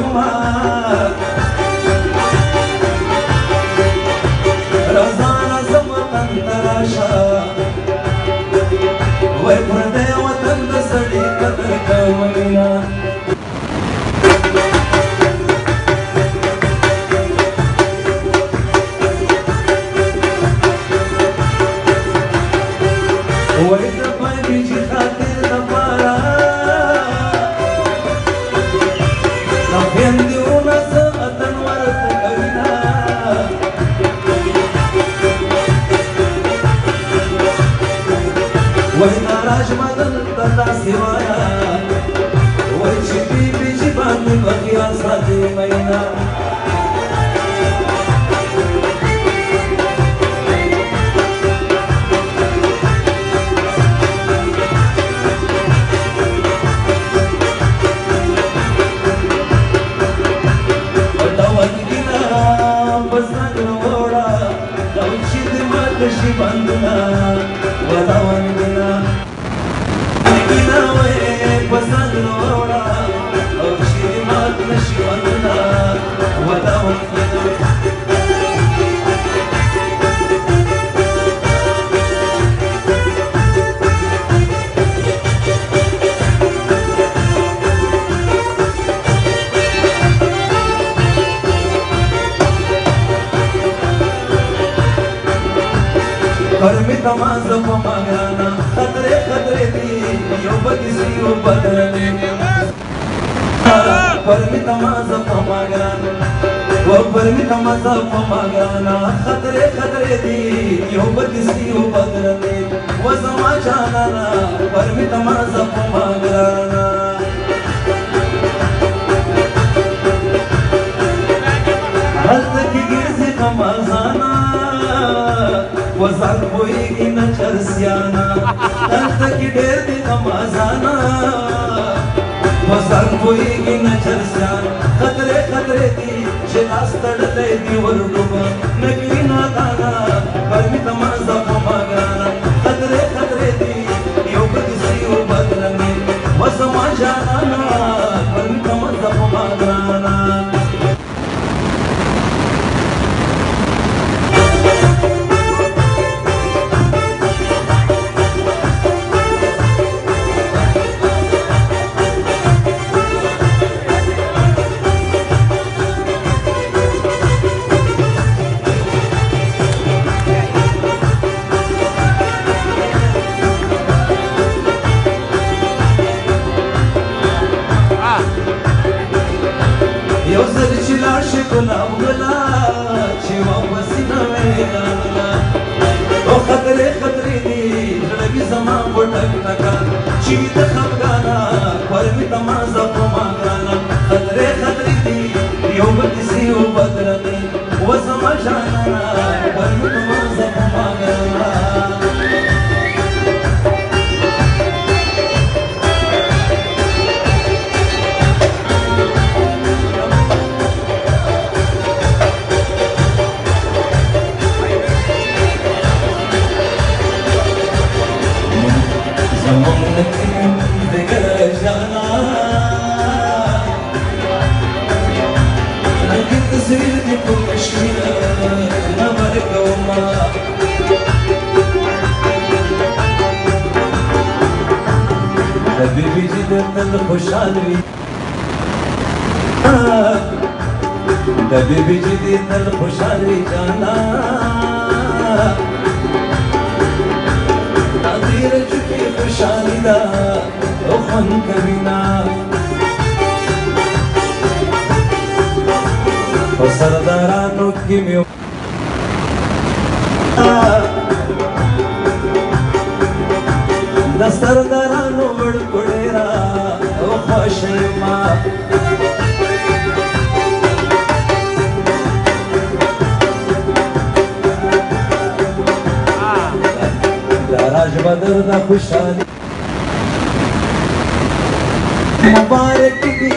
وما روزانه زموطن تراشه وای پردی وطن د سړي قدر کومه وای د پای چې خاطر د پاره دا پیندونه زه اتن ورته کوینا وای ناراج مدن ته سیوایا وای چې بي چې باندې بخیا ساتي مینا She banduna, wadawan gina, gina we pasandora. Oh, she madna she banduna, wadawan gina. Parmi tamaza pamagana, khatre khatre di, yo bagisi yo badrne. Parmi tamaza pamagana, wo parmi tamaza pamagana, khatre khatre di, yo bagisi yo badrne. Wo zama jana na, parmi tamaza pamagana. Hal tak girzi kamazana. وزن بوئیگی نچرسیانا دلتا کی دیر دی نمازانا وزن بوئیگی نچرسیانا خطرے خطرے دی شلاس تڑلے دی ورڈوبا نگوی نادانا برمی تمازا پماگانا خطرے خطرے دی یو بدسی یو بدرنی وزما جانانا برمی تمازا پماگانا خطرے خطرے دی جڑوی زمان بٹک نکا چیت خفگانا پرمی تمازا پماگانا خطرے خطرے دی یو بدسی یو بدرنی وزما جانانا پرمی تمازا پماگانا Baby ji de tand khushal vi da baby ji de tand khushal vi jana nadir chuki khushali da o khan kabina o sardarano ki me da sardarano bad kodera o khashma Raj badr da khushali mubarak ki